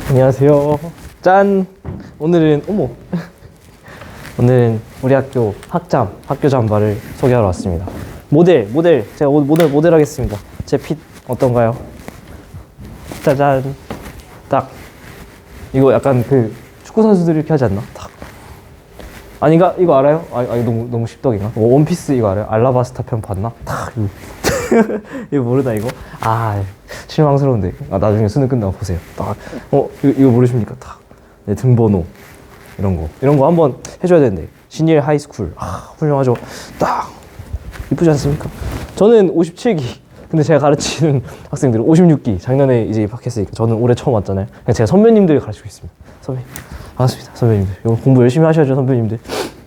안녕하세요. 짠! 오늘은 오늘은 우리 학교 학교 잠바를 소개하러 왔습니다. 제가 모델 하겠습니다. 제 핏 어떤가요? 짜잔! 딱 이거 약간 그 축구 선수들이 이렇게 하지 않나? 딱 아닌가? 이거 알아요? 이거 너무 십덕인가? 원피스 이거 알아요? 알라바스타 편 봤나? 딱 이거 모르나 이거? 실망스러운데. 나중에 수능 끝나고 보세요. 딱 이거 모르십니까? 딱 네, 등번호 이런 거 한번 해줘야 되는데. 시니어 하이스쿨 훌륭하죠. 딱 이쁘지 않습니까? 저는 57기. 근데 제가 가르치는 학생들은 56기. 작년에 이제 입학했으니까 저는 올해 처음 왔잖아요. 그냥 제가 선배님들 가르치고 있습니다. 반갑습니다. 선배님들. 이거 공부 열심히 하셔야죠, 선배님들.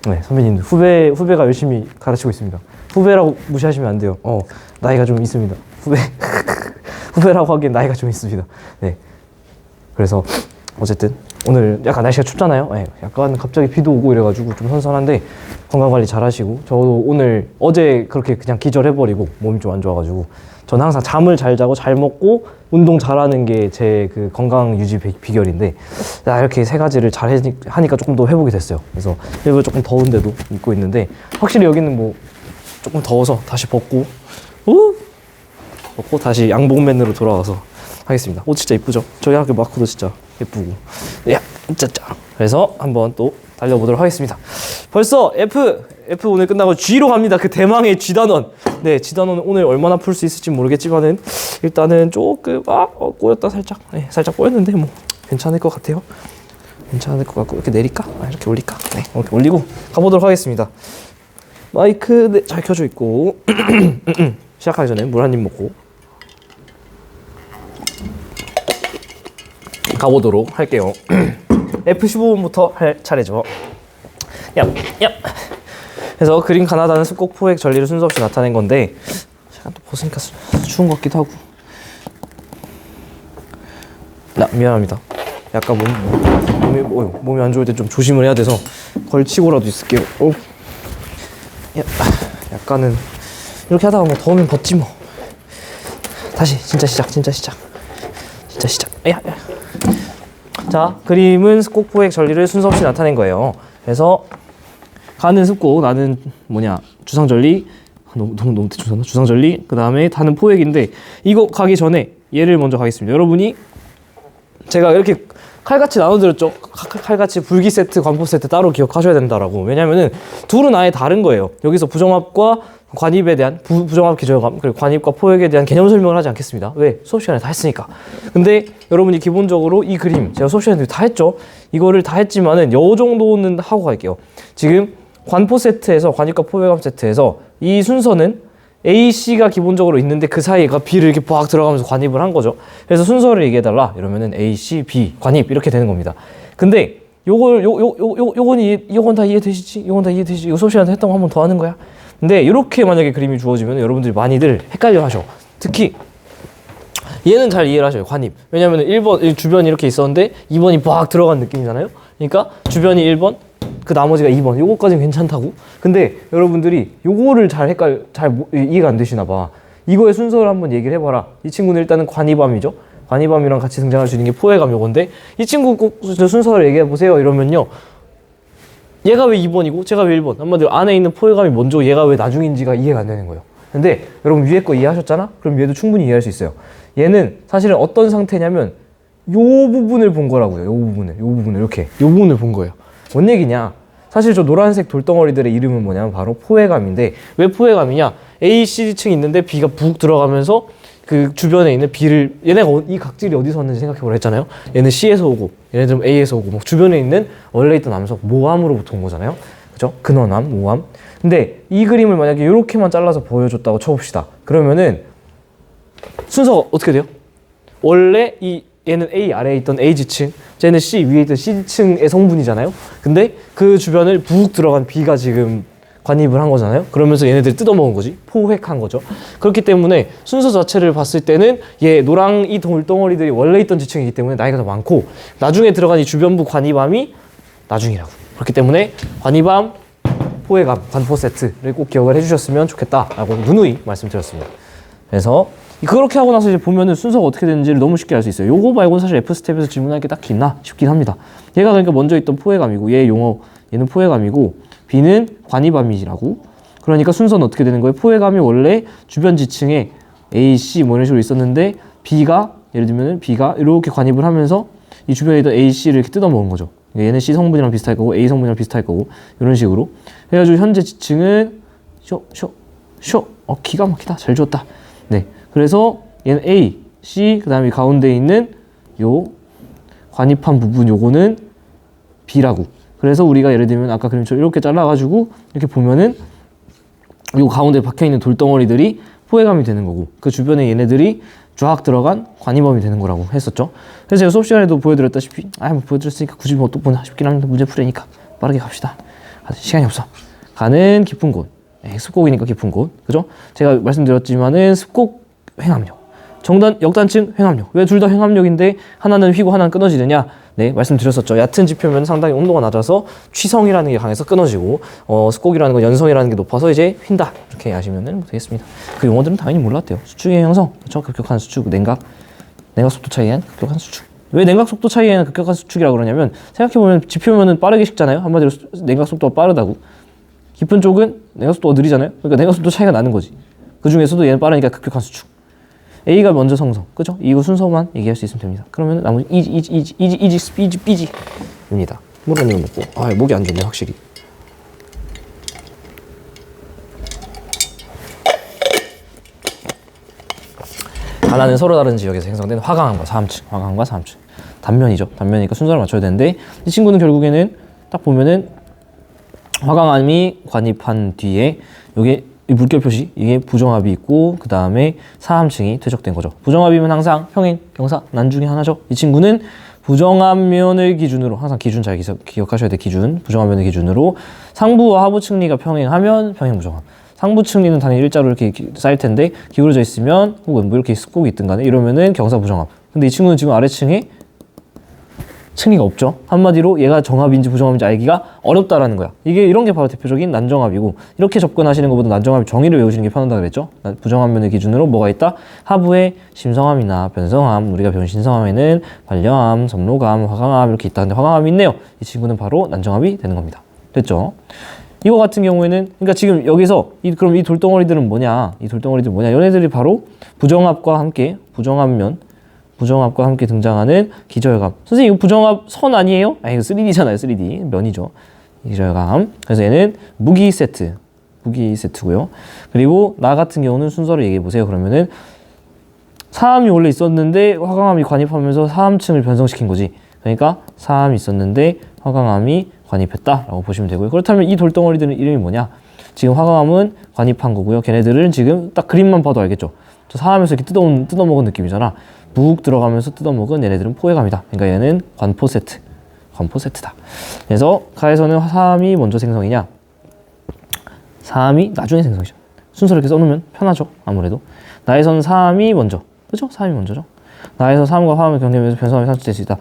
네, 선배님들. 후배가 열심히 가르치고 있습니다. 후배라고 무시하시면 안 돼요. 나이가 좀 있습니다. 후배라고 하기엔 나이가 좀 있습니다. 네. 그래서 어쨌든 오늘 약간 날씨가 춥잖아요. 네, 약간 갑자기 비도 오고 이래가지고 좀 선선한데 건강관리 잘 하시고, 저도 어제 그렇게 그냥 기절해버리고 몸이 좀 안 좋아가지고, 저는 항상 잠을 잘 자고 잘 먹고 운동 잘하는 게 제 그 건강 유지 비결인데, 이렇게 세 가지를 잘 하니까 조금 더 회복이 됐어요. 그래서 일부러 조금 더운데도 입고 있는데, 확실히 여기는 뭐 조금 더워서 다시 벗고 다시 양복맨으로 돌아와서 하겠습니다. 옷 진짜 이쁘죠? 저희 학교 마크도 진짜 예쁘고, 짜짜. 그래서 한번 또 달려보도록 하겠습니다. 벌써 F 오늘 끝나고 G로 갑니다. 그 대망의 G단원. 네, G단원 오늘 얼마나 풀 수 있을지 모르겠지만은 일단은 조금 꼬였다 살짝. 네, 살짝 꼬였는데 뭐 괜찮을 것 같아요. 괜찮을 것 같고, 이렇게 내릴까? 이렇게 올릴까? 네, 이렇게 올리고 가보도록 하겠습니다. 마이크 잘 켜져 있고 시작하기 전에 물 한 입 먹고 가보도록 할게요. F15번부터 할 차례죠. 얍. 그래서 그린 가나다는 습곡 포획 전리를 순서 없이 나타낸 건데, 제가 또 벗으니까 추운 것 같기도 하고. 미안합니다. 약간 몸이 안 좋을 때 좀 조심을 해야 돼서 걸치고라도 있을게요. 약간은 이렇게 하다가 뭐 더우면 벗지 뭐. 다시 진짜 시작. 자, 그림은 습곡 포획 전리를 순서 없이 나타낸 거예요. 그래서 가는 습곡, 나는 주상전리, 너무 대충 주상전리, 그 다음에 다는 포획인데, 이거 가기 전에 얘를 먼저 가겠습니다. 여러분이 제가 이렇게 칼같이 나눠드렸죠. 칼같이 불기 세트, 관포 세트 따로 기억하셔야 된다라고. 왜냐면은 둘은 아예 다른 거예요. 여기서 부정합과 관입에 대한 부정합 기저감, 그리고 관입과 포획에 대한 개념 설명을 하지 않겠습니다. 왜? 수업 시간에 다 했으니까. 근데 여러분이 기본적으로 이 그림, 제가 수업 시간에 다 했죠. 이거를 다 했지만은 요 정도는 하고 갈게요. 지금 관포 세트에서, 관입과 포획함 세트에서 이 순서는 A, C가 기본적으로 있는데 그 사이가 B를 이렇게 막 들어가면서 관입을 한 거죠. 그래서 순서를 얘기해달라 이러면은 A, C, B, 관입 이렇게 되는 겁니다. 근데 요건 다 이해되시지? 이거 수업 시간에 했던 거 한 번 더 하는 거야. 근데 이렇게 만약에 그림이 주어지면 여러분들이 많이들 헷갈려 하셔. 특히 얘는 잘 이해를 하셔요. 관입. 왜냐면 1번 주변이 이렇게 있었는데 2번이 막 들어간 느낌이잖아요. 그러니까 주변이 1번, 그 나머지가 2번. 요거까지는 괜찮다고. 근데 여러분들이 요거를 잘 이해가 안 되시나 봐. 이거의 순서를 한번 얘기를 해봐라. 이 친구는 일단은 관입암이죠. 관입암이랑 같이 등장할 수 있는 게 포획암 요건데, 이 친구 꼭 순서를 얘기해 보세요 이러면요, 얘가 왜 2번이고 제가 왜 1번, 한마디로 안에 있는 포획암이 먼저 얘가 왜 나중인지가 이해가 안 되는 거예요. 근데 여러분 위에 거 이해하셨잖아? 그럼 얘도 충분히 이해할 수 있어요. 얘는 사실은 어떤 상태냐면 요 부분을 본 거라고요. 요 부분을 이렇게 요 부분을 본 거예요. 뭔 얘기냐? 사실 저 노란색 돌덩어리들의 이름은 뭐냐면 바로 포획암인데, 왜 포획암이냐? A, C층이 있는데 B가 북 들어가면서 그 주변에 있는 B를, 얘네가 이 각질이 어디서 왔는지 생각해보라 했잖아요. 얘는 C에서 오고 얘네들은 A에서 오고, 뭐 주변에 있는 원래 있던 암석 모암으로부터 온 거잖아요. 그죠? 근원암, 모암. 근데 이 그림을 만약에 이렇게만 잘라서 보여줬다고 쳐봅시다. 그러면은 순서가 어떻게 돼요? 원래 얘는 A 아래에 있던 A지층, 쟤는 C 위에 있던 C층의 성분이잖아요. 근데 그 주변을 북 들어간 B가 지금 관입을 한 거잖아요. 그러면서 얘네들 뜯어먹은 거지. 포획한 거죠. 그렇기 때문에 순서 자체를 봤을 때는 얘 노랑 이 돌덩어리들이 원래 있던 지층이기 때문에 나이가 더 많고, 나중에 들어간 이 주변부 관입암이 나중이라고. 그렇기 때문에 관입암, 포획암, 관포 세트를 꼭 기억을 해주셨으면 좋겠다라고 누누이 말씀드렸습니다. 그래서 그렇게 하고 나서 이제 보면은 순서가 어떻게 되는지를 너무 쉽게 알 수 있어요. 요거 말고는 사실 F 스텝에서 질문할 게 딱히 있나 싶긴 합니다. 얘가 그러니까 먼저 있던 포획암이고 얘 용어 얘는 포획암이고 B는 관이암이라고. 그러니까 순서는 어떻게 되는 거예요? 포획암이 원래 주변 지층에 A, C 뭐 이런 식으로 있었는데 B가 예를 들면은 B가 이렇게 관입을 하면서 이 주변에 있던 A, C를 이렇게 뜯어먹은 거죠. 얘는 C 성분이랑 비슷할 거고 A 성분이랑 비슷할 거고 이런 식으로 해가지고 현재 지층은 기가 막히다. 잘 지웠다. 네, 그래서 얘는 A, C 그 다음에 가운데 있는 요 관입한 부분 요거는 B라고. 그래서 우리가 예를 들면 아까 그림처럼 이렇게 잘라가지고 이렇게 보면은 요 가운데 박혀있는 돌덩어리들이 포획암이 되는 거고 그 주변에 얘네들이 쫙 들어간 관이범이 되는 거라고 했었죠. 그래서 제가 수업 시간에도 보여드렸다시피 뭐 보여드렸으니까 굳이 뭐 또 보나 싶긴 합니다. 문제 풀으니까 빠르게 갑시다. 시간이 없어. 가는 깊은 곳. 습곡이니까 깊은 곳. 그죠? 제가 말씀드렸지만은 습곡 횡압력. 정단 역단층 횡압력. 왜 둘 다 횡압력인데 하나는 휘고 하나는 끊어지느냐? 네, 말씀드렸었죠. 얕은 지표면 상당히 온도가 낮아서 취성이라는 게 강해서 끊어지고 습곡이라는 건 연성이라는 게 높아서 이제 휜다. 이렇게 아시면 되겠습니다. 그 용어들은 당연히 몰랐대요. 수축의 형성, 그렇죠? 급격한 수축, 냉각 속도 차이에 의한 급격한 수축. 왜 냉각 속도 차이에 의한 급격한 수축이라고 그러냐면 생각해보면 지표면은 빠르게 식잖아요. 한마디로 냉각 속도가 빠르다고. 깊은 쪽은 냉각 속도가 느리잖아요. 그러니까 냉각 속도 차이가 나는 거지. 그 중에서도 얘는 빠르니까 급격한 수축. A가 먼저 성성, 그죠? 이거 순서만 얘기할 수 있으면 됩니다. 그러면 나머지 B입니다. 물 한 입 먹고. 목이 안 좋네 확실히. 하나는 서로 다른 지역에서 생성된 화강암과 사암층, 단면이죠. 단면이니까 순서를 맞춰야 되는데 이 친구는 결국에는 딱 보면은 화강암이 관입한 뒤에 요게 이 물결 표시 이게 부정합이 있고 그 다음에 사암층이 퇴적된 거죠. 부정합이면 항상 평행, 경사, 난 중에 하나죠. 이 친구는 부정합면을 기준으로 항상 기준 잘 기억하셔야 돼. 기준 부정합면을 기준으로 상부와 하부 층리가 평행하면 평행 부정합. 상부 층리는 당연히 일자로 이렇게 쌓일 텐데 기울어져 있으면 혹은 뭐 이렇게 습곡이 있든 간에 이러면은 경사 부정합. 근데 이 친구는 지금 아래층에 층리가 없죠. 한마디로 얘가 정합인지 부정합인지 알기가 어렵다라는 거야. 이런 게 바로 대표적인 난정합이고 이렇게 접근하시는 것보다 난정합의 정의를 외우시는 게 편하다고 그랬죠. 부정합면의 기준으로 뭐가 있다? 하부에 심성암이나 변성암, 우리가 배운 신성암에는 반려암, 섬로암, 화강암 이렇게 있다. 근데 화강암이 있네요. 이 친구는 바로 난정합이 되는 겁니다. 됐죠? 이거 같은 경우에는 그러니까 지금 여기서 그럼 이 돌덩어리들은 뭐냐? 얘네들이 바로 부정합과 함께 부정합과 함께 등장하는 기저혈감. 선생님 이거 부정합 선 아니에요? 이거 3D잖아요. 3D 면이죠. 기저혈감. 그래서 얘는 무기 세트고요. 그리고 나 같은 경우는 순서를 얘기해 보세요. 그러면은 사암이 원래 있었는데 화강암이 관입하면서 사암층을 변성시킨 거지. 그러니까 사암이 있었는데 화강암이 관입했다라고 보시면 되고요. 그렇다면 이 돌덩어리들은 이름이 뭐냐? 지금 화강암은 관입한 거고요. 걔네들은 지금 딱 그림만 봐도 알겠죠. 저 사암에서 이렇게 뜯어먹은 느낌이잖아. 묵 들어가면서 뜯어먹은 얘네들은 포획암이다. 그러니까 얘는 관포 세트다. 그래서 가에서는 사암이 먼저 생성이냐? 사암이 나중에 생성이죠. 순서를 이렇게 써놓으면 편하죠. 아무래도. 나에서는 사암이 먼저. 그죠? 사암이 먼저죠. 나에서 사암과 화암을 경계하면서 변성암이 산출될 수 있다.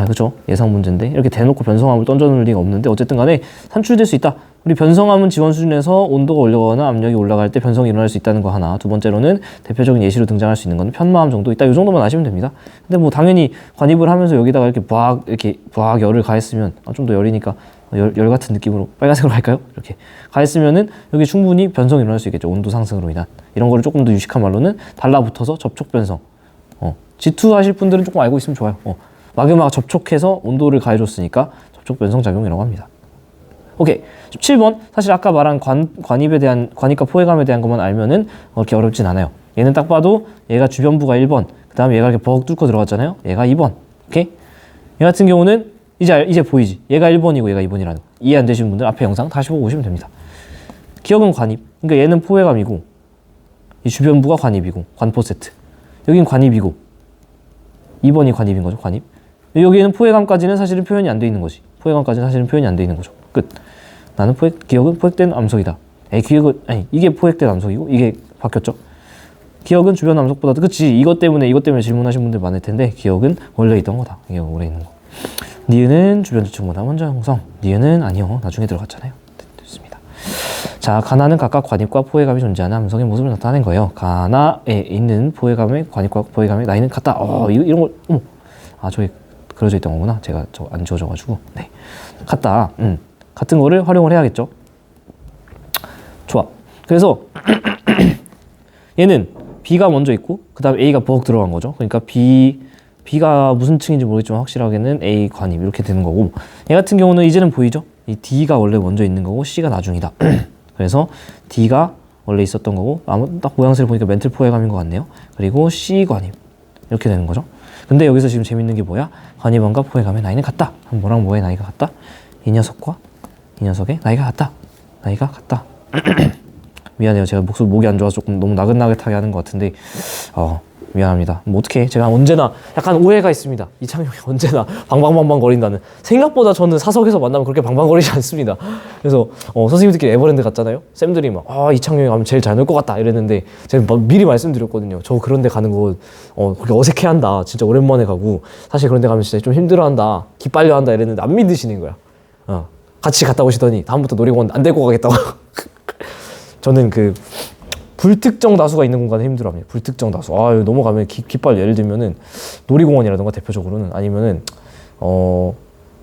그죠? 예상 문제인데 이렇게 대놓고 변성암을 던져놓을 리가 없는데 어쨌든 간에 산출될 수 있다. 우리 변성암은 지원 수준에서 온도가 올라가거나 압력이 올라갈 때 변성이 일어날 수 있다는 거 하나. 두 번째로는 대표적인 예시로 등장할 수 있는 건 편마암 정도 있다. 이 정도만 아시면 됩니다. 근데 뭐 당연히 관입을 하면서 여기다가 이렇게 부악 열을 가했으면 좀 더 열이니까 열 같은 느낌으로 빨간색으로 할까요? 이렇게 가했으면은 여기 충분히 변성이 일어날 수 있겠죠. 온도 상승으로 인한. 이런 거를 조금 더 유식한 말로는 달라붙어서 접촉 변성. G2 하실 분들은 조금 알고 있으면 좋아요. 마그마가 접촉해서 온도를 가해줬으니까 접촉 변성 작용이라고 합니다. 오케이. 17번. 사실 아까 말한 관입과 포획암에 대한 것만 알면은 그렇게 어렵진 않아요. 얘는 딱 봐도 얘가 주변부가 1번, 그 다음에 얘가 이렇게 벅 뚫고 들어갔잖아요. 얘가 2번. 오케이? 얘 같은 경우는 이제 보이지? 얘가 1번이고 얘가 2번이라는 거. 이해 안 되시는 분들 앞에 영상 다시 보고 오시면 됩니다. 기억은 관입. 그러니까 얘는 포획암이고 이 주변부가 관입이고 관포 세트. 여긴 관입이고 2번이 관입인 거죠. 관입. 여기에는 포획암까지는 사실은 표현이 안 돼 있는 거지. 포획암까지는 사실은 표현이 안 돼 있는 거죠. 끝. 나는 기억은 포획된 암석이다. 이게 포획된 암석이고 이게 바뀌었죠. 기억은 주변 암석보다 그치. 이것 때문에 질문하신 분들 많을 텐데 기억은 원래 있던 거다. 이게 원래 있는 거. 니은은 주변 지층보다 먼저 형성. 니은은 아니요. 나중에 들어갔잖아요. 됐습니다. 자, 가나는 각각 관입과 포획감이 존재하는 함성의 모습을 나타낸 거예요. 가나에 있는 포획감의 관입과 포획감의 나이는 같다. 이런 걸, 어머. 아, 저기 그려져 있던 거구나. 제가 저 안 지워져가지고. 네. 같다. 같은 거를 활용을 해야겠죠. 좋아. 그래서 얘는 B가 먼저 있고 그 다음에 A가 부엌 들어간 거죠. 그러니까 B가 무슨 층인지 모르겠지만 확실하게는 A 관입 이렇게 되는 거고, 얘 같은 경우는 이제는 보이죠? 이 D가 원래 먼저 있는 거고 C가 나중이다. 그래서 D가 원래 있었던 거고, 딱 모양새를 보니까 멘틀 포획감인 것 같네요. 그리고 C 관입 이렇게 되는 거죠. 근데 여기서 지금 재밌는 게 뭐야? 관입원과 포획감의 나이는 같다. 뭐랑 뭐의 나이가 같다? 이 녀석과 이 녀석의 나이가 같다. 나이가 같다. 미안해요. 제가 목이 안 좋아서 조금 너무 나긋나긋하게 하는 것 같은데 미안합니다. 뭐 어떡해. 제가 언제나 약간 오해가 있습니다. 이창용이 언제나 방방방방 거린다는. 생각보다 저는 사석에서 만나면 그렇게 방방거리지 않습니다. 그래서 선생님들끼리 에버랜드 갔잖아요. 쌤들이 막 이창용이 가면 제일 잘 놀 것 같다 이랬는데 제가 미리 말씀드렸거든요. 저 그런 데 가는 거 그렇게 어색해한다. 진짜 오랜만에 가고 사실 그런 데 가면 진짜 좀 힘들어한다. 기빨려한다 이랬는데 안 믿으시는 거야. 같이 갔다 오시더니 다음부터 놀이공원 안 데리고 가겠다고. 저는 그 불특정 다수가 있는 공간에 힘들어합니다. 불특정 다수. 넘어가면 깃발 예를 들면은 놀이공원이라던가 대표적으로는, 아니면은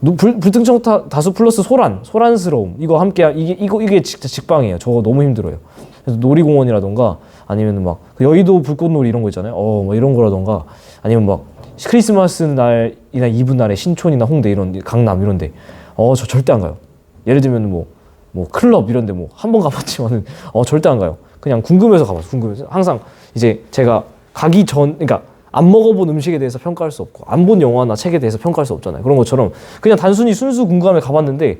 불특정 다수 플러스 소란스러움 이거 함께 이게 진짜 직방이에요. 저거 너무 힘들어요. 그래서 놀이공원이라던가 아니면은 막 여의도 불꽃놀이 이런 거 있잖아요. 뭐 이런 거라던가 아니면 막 크리스마스 날이나 이브 날에 신촌이나 홍대 이런 강남 이런데 저 절대 안 가요. 예를 들면 뭐 클럽 이런데 뭐 한 번 가봤지만은 절대 안 가요. 그냥 궁금해서 가봤어. 궁금해서. 항상 이제 제가 가기 전, 그러니까 안 먹어본 음식에 대해서 평가할 수 없고 안 본 영화나 책에 대해서 평가할 수 없잖아요. 그런 것처럼 그냥 단순히 순수 궁금함에 가봤는데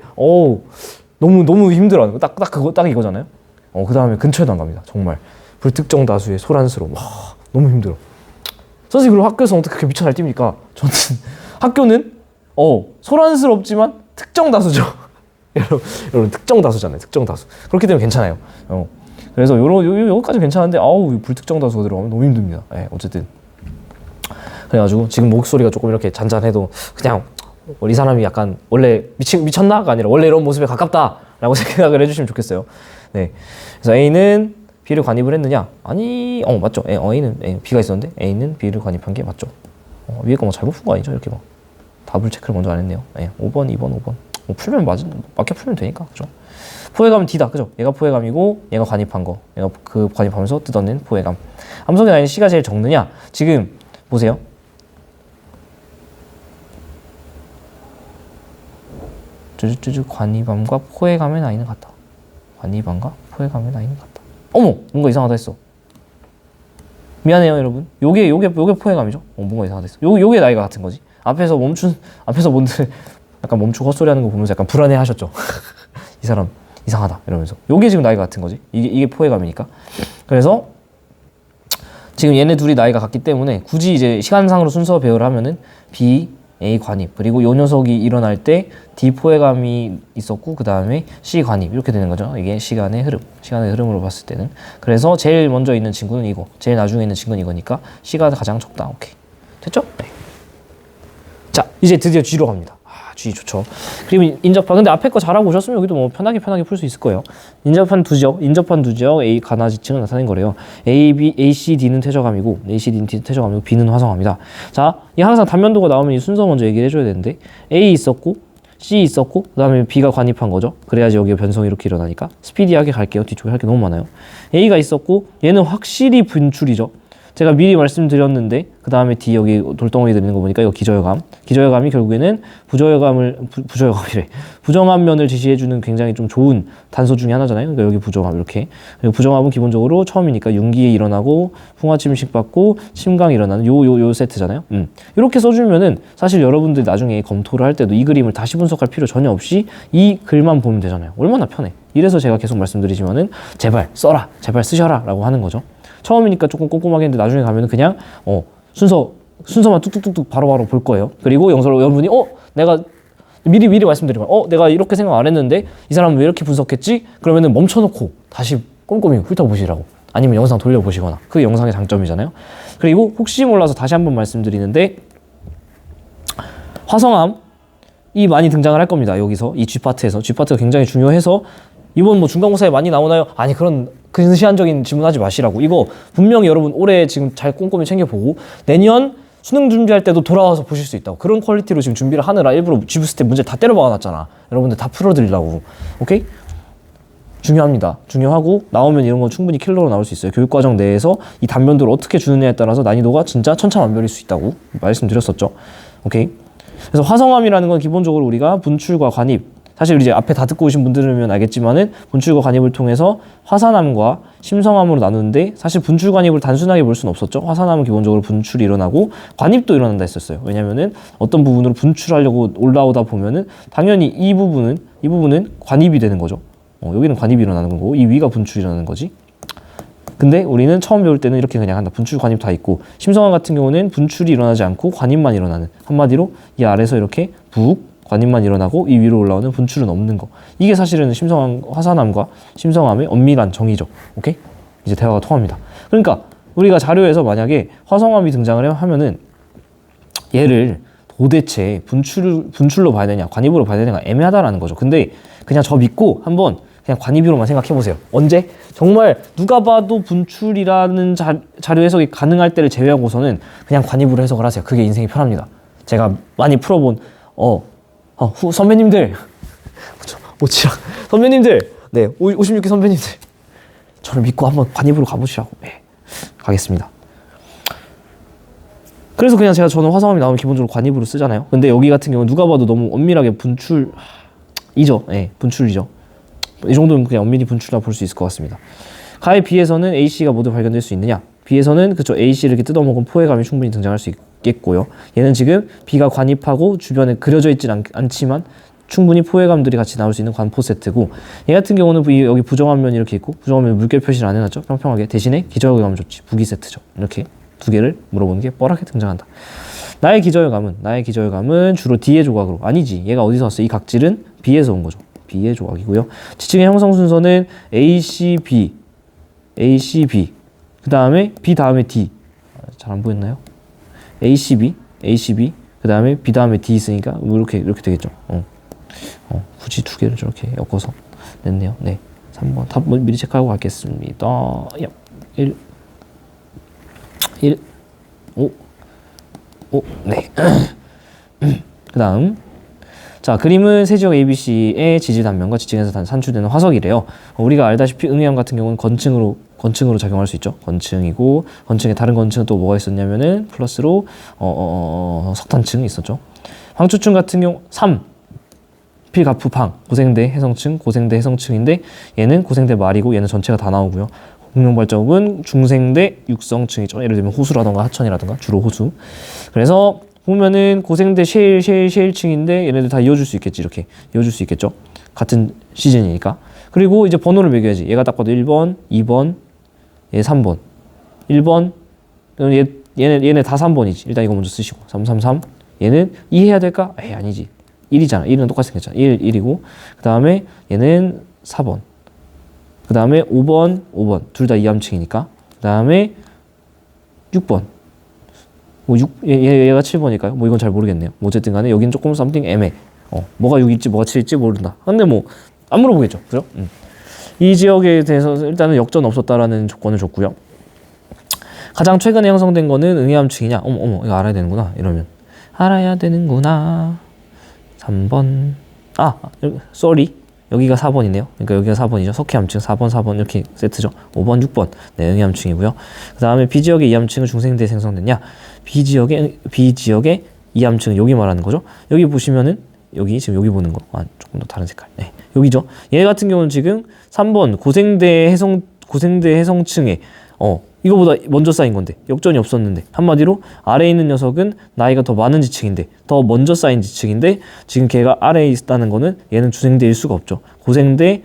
너무 힘들어하는 거. 딱 이거잖아요. 그 다음에 근처에도 안 갑니다. 정말 불특정 다수의 소란스러움. 너무 힘들어. 선생님, 그럼 학교에서 어떻게 그렇게 미쳐 날뛰니까 저는 학교는 소란스럽지만 특정 다수죠. 여러분 특정 다수잖아요. 특정 다수. 그렇게 되면 괜찮아요. 그래서 여기까지 괜찮은데 불특정 다수가 들어가면 너무 힘듭니다. 어쨌든 그래가지고 지금 목소리가 조금 이렇게 잔잔해도 그냥 이 사람이 약간 원래 미쳤나가 아니라 원래 이런 모습에 가깝다라고 생각을 해주시면 좋겠어요. 네. 그래서 A는 B를 관입을 했느냐? 아니, 맞죠. A는 B가 있었는데 A는 B를 관입한 게 맞죠. 위에 거 뭐 잘못 푼 거 아니죠? 이렇게 막 답을 체크를 먼저 안 했네요. 5번, 2번, 5번. 풀면 맞게 풀면 되니까, 그죠? 포획감은 D다, 그죠? 얘가 포획감이고 얘가 관입한 거, 얘가 그 관입하면서 뜯어낸 포획감. 함성의 나이는 C가 제일 적느냐? 지금 보세요. 관입함과 포획감의 나이는 같다. 관입함과 포획감의 나이는 같다. 뭔가 이상하다 했어. 미안해요, 여러분. 요게 포획감이죠? 뭔가 이상하다 했어. 요게 나이가 같은 거지. 앞에서 뭔들 약간 멈추고 헛소리하는 거 보면서 약간 불안해 하셨죠? 이 사람 이상하다 이러면서. 요게 지금 나이가 같은 거지. 이게 포획감이니까. 그래서 지금 얘네 둘이 나이가 같기 때문에 굳이 이제 시간상으로 순서 배열을 하면은 B, A 관입, 그리고 요 녀석이 일어날 때 D 포획감이 있었고 그 다음에 C 관입 이렇게 되는 거죠. 이게 시간의 흐름으로 봤을 때는. 그래서 제일 먼저 있는 친구는 이거, 제일 나중에 있는 친구는 이거니까 C가 가장 적다. 오케이, 됐죠? 네. 자, 이제 드디어 G로 갑니다. G 좋죠. 그리고 인접한, 근데 앞에 거 잘하고 오셨으면 여기도 뭐 편하게 풀 수 있을 거예요. 인접한 두적 A 가나 지층을 나타낸 거래요. A, C, D는 퇴적함이고 B는 화성합니다. 자, 이 항상 단면도가 나오면 이 순서 먼저 얘기를 해줘야 되는데 A 있었고 C 있었고 그 다음에 B가 관입한 거죠. 그래야지 여기에 변성이 이렇게 일어나니까 스피디하게 갈게요. 뒤쪽에 할 게 너무 많아요. A가 있었고 얘는 확실히 분출이죠. 제가 미리 말씀드렸는데 그 다음에 D 여기 돌덩어리 들리는 거 보니까 이거 기저혈감이 결국에는 부정한 면을 지시해주는 굉장히 좀 좋은 단서 중에 하나잖아요. 그러니까 여기 부정함 이렇게. 그리고 부정함은 기본적으로 처음이니까 윤기에 일어나고 풍화침식 받고 침강이 일어나는 요 세트잖아요. 이렇게 써주면은 사실 여러분들 나중에 검토를 할 때도 이 그림을 다시 분석할 필요 전혀 없이 이 글만 보면 되잖아요. 얼마나 편해. 이래서 제가 계속 말씀드리지만은 제발 써라, 제발 쓰셔라 라고 하는 거죠. 처음이니까 조금 꼼꼼하게 했는데 나중에 가면은 그냥 순서만 뚝뚝뚝뚝 바로바로 볼 거예요. 그리고 여러분이 내가 미리 말씀드리면 내가 이렇게 생각 안 했는데 이 사람은 왜 이렇게 분석했지? 그러면은 멈춰놓고 다시 꼼꼼히 훑어보시라고. 아니면 영상 돌려보시거나. 그게 영상의 장점이잖아요. 그리고 혹시 몰라서 다시 한번 말씀드리는데 화성암이 많이 등장을 할 겁니다. 여기서 이 G파트에서. G파트가 굉장히 중요해서 이번 뭐 중간고사에 많이 나오나요? 아니 그런 근시안적인 질문하지 마시라고. 이거 분명히 여러분 올해 지금 잘 꼼꼼히 챙겨보고 내년 수능 준비할 때도 돌아와서 보실 수 있다고. 그런 퀄리티로 지금 준비를 하느라 일부러 지부스 때 문제 다 때려 박아놨잖아. 여러분들 다 풀어드리려고. 오케이? 중요합니다. 중요하고 나오면 이런 건 충분히 킬러로 나올 수 있어요. 교육과정 내에서 이 단면들을 어떻게 주느냐에 따라서 난이도가 진짜 천차만별일 수 있다고 말씀드렸었죠. 오케이? 그래서 화성암이라는 건 기본적으로 우리가 분출과 관입, 사실 이제 앞에 다 듣고 오신 분들이면 알겠지만은 분출과 관입을 통해서 화산암과 심성암으로 나누는데 사실 분출 관입을 단순하게 볼 수는 없었죠. 화산암은 기본적으로 분출이 일어나고 관입도 일어난다 했었어요. 왜냐면은 어떤 부분으로 분출하려고 올라오다 보면은 당연히 이 부분은 관입이 되는 거죠. 여기는 관입이 일어나는 거고 이 위가 분출이 일어나는 거지. 근데 우리는 처음 배울 때는 이렇게 그냥 한다. 분출, 관입 다 있고 심성암 같은 경우는 분출이 일어나지 않고 관입만 일어나는, 한마디로 이 아래서 이렇게 북 관입만 일어나고 이 위로 올라오는 분출은 없는 거. 이게 사실은 심성암, 화산암과 심성암의 엄밀한 정의죠. 오케이? 이제 대화가 통합니다. 그러니까 우리가 자료에서 만약에 화성암이 등장을 하면은 얘를 도대체 분출로 봐야 되냐 관입으로 봐야 되냐가 애매하다라는 거죠. 근데 그냥 저 믿고 한번 그냥 관입으로만 생각해 보세요. 언제? 정말 누가 봐도 분출이라는 자료 해석이 가능할 때를 제외하고서는 그냥 관입으로 해석을 하세요. 그게 인생이 편합니다. 제가 많이 풀어본 선배님들 오치랑 선배님들, 네, 56기 선배님들, 저를 믿고 한번 관입으로 가보시라고. 네, 가겠습니다. 그래서 그냥 저는 화성암이 나오면 기본적으로 관입으로 쓰잖아요. 근데 여기 같은 경우는 누가 봐도 너무 엄밀하게 분출이죠. 네, 분출이죠. 이 정도는 그냥 엄밀히 분출이라고 볼 수 있을 것 같습니다. 가에 B에서는 A씨가 모두 발견될 수 있느냐? B에서는 그쵸, A씨를 이렇게 뜯어먹은 포획감이 충분히 등장할 수 있겠고요. 얘는 지금 B가 관입하고 주변에 그려져 있진 않지만 충분히 포획감들이 같이 나올 수 있는 관포 세트고, 얘 같은 경우는 여기 부정한 면이 이렇게 있고 부정한 면 물결 표시를 안 해놨죠. 평평하게. 대신에 기저혈감 좋지. 부기 세트죠. 이렇게 두 개를 물어보는 게 뻘하게 등장한다. 나의 기저혈감은 주로 D의 조각으로, 아니지, 얘가 어디서 왔어? 이 각질은 B에서 온 거죠. B의 조각이고요. 지층의 형성 순서는 ACB, 그 다음에 B 다음에 D. 잘 안 보였나요? ACB, 그 다음에 B 다음에 D 있으니까 이렇게 되겠죠. 굳이 두 개를 저렇게 엮어서 냈네요. 네, 3번 답 미리 체크하고 가겠습니다. 1, 5, 네. 그 다음, 자, 그림은 세 지역 ABC의 지질 단면과 지층에서 산출되는 화석이래요. 우리가 알다시피 응해암 같은 경우는 건층으로 작용할 수 있죠. 건층이고, 건층에 다른 건층은 또 뭐가 있었냐면은 플러스로 석탄층이 있었죠. 황초층 같은 경우 3, 필가프팡, 고생대 해성층인데 얘는 고생대 말이고 얘는 전체가 다 나오고요. 공룡발자국은 중생대 육성층이죠. 예를 들면 호수라던가 하천이라던가, 주로 호수. 그래서 보면은 고생대 셰일층인데 얘네들 다 이어줄 수 있겠지. 이렇게 이어줄 수 있겠죠. 같은 시즌이니까. 그리고 이제 번호를 매겨야지. 얘가 딱 봐도 1번, 2번, 얘 3번. 1번, 얘네 다 3번이지. 일단 이거 먼저 쓰시고. 333. 얘는 2 해야 될까? 에이, 아니지. 1이잖아. 1은 똑같이 생겼잖아. 1이고. 그 다음에 얘는 4번. 그 다음에 5번. 둘 다 이암층이니까. 그 다음에 6번. 얘가 7번일까요? 뭐 이건 잘 모르겠네요. 뭐 어쨌든 간에 여기는 조금 something 애매. 뭐가 6일지 뭐가 7일지 모른다. 근데 뭐 안 물어보겠죠. 그죠? 이 지역에 대해서 일단은 역전 없었다라는 조건을 줬고요. 가장 최근에 형성된 거는 응해암층이냐? 어머, 이거 알아야 되는구나. 이러면. 알아야 되는구나. 3번. sorry. 여기가 4번이네요. 그러니까 여기가 4번이죠. 석회암층 4번 이렇게 세트죠. 5번, 6번. 네, 응해암층이고요. 그 다음에 B지역의 이암층은 중생대에 생성됐냐? B지역의 이암층은 여기 말하는 거죠. 여기 보시면은 지금 여기 보는 거. 조금 더 다른 색깔. 네, 여기죠. 얘 같은 경우는 지금 3번 고생대 해성층에 이거보다 먼저 쌓인 건데 역전이 없었는데, 한마디로 아래에 있는 녀석은 나이가 더 많은 지층인데 더 먼저 쌓인 지층인데 지금 걔가 아래에 있다는 거는 얘는 주생대일 수가 없죠. 고생대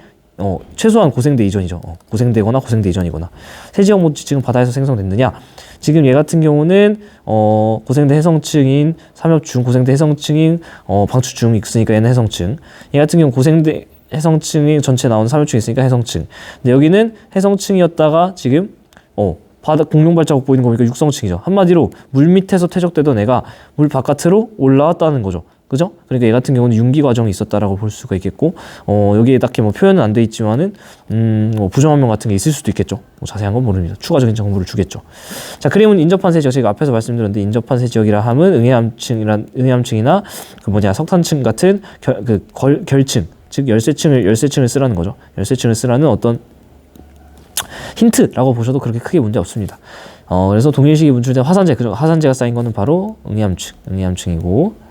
최소한 고생대 이전이죠. 고생대거나 고생대 이전이거나. 세지역 모 지층은 바다에서 생성됐느냐? 지금 얘 같은 경우는 고생대 해성층인 삼엽중, 고생대 해성층인 방추중 있으니까 얘는 해성층. 얘 같은 경우 고생대 해성층이 전체 나오는 삼엽층이 있으니까 해성층. 근데 여기는 해성층이었다가 지금 바다 공룡 발자국 보이는 거니까 육성층이죠. 한마디로 물 밑에서 퇴적되던 애가 물 바깥으로 올라왔다는 거죠. 그죠? 그러니까 얘 같은 경우는 융기 과정이 있었다라고 볼 수가 있겠고, 여기에 딱히 뭐 표현은 안 돼 있지만은, 뭐 부정함명 같은 게 있을 수도 있겠죠. 뭐 자세한 건 모릅니다. 추가적인 정보를 주겠죠. 자, 그림은 인접한 세 지역. 제가 앞에서 말씀드렸는데, 인접한 세 지역이라 함은 응해암층이나 석탄층 같은 결층, 즉 열세층을 쓰라는 거죠. 열세층을 쓰라는 어떤 힌트라고 보셔도 그렇게 크게 문제 없습니다. 그래서 동일식이 분출된 화산재, 화산재가 쌓인 거는 바로 응해암층이고,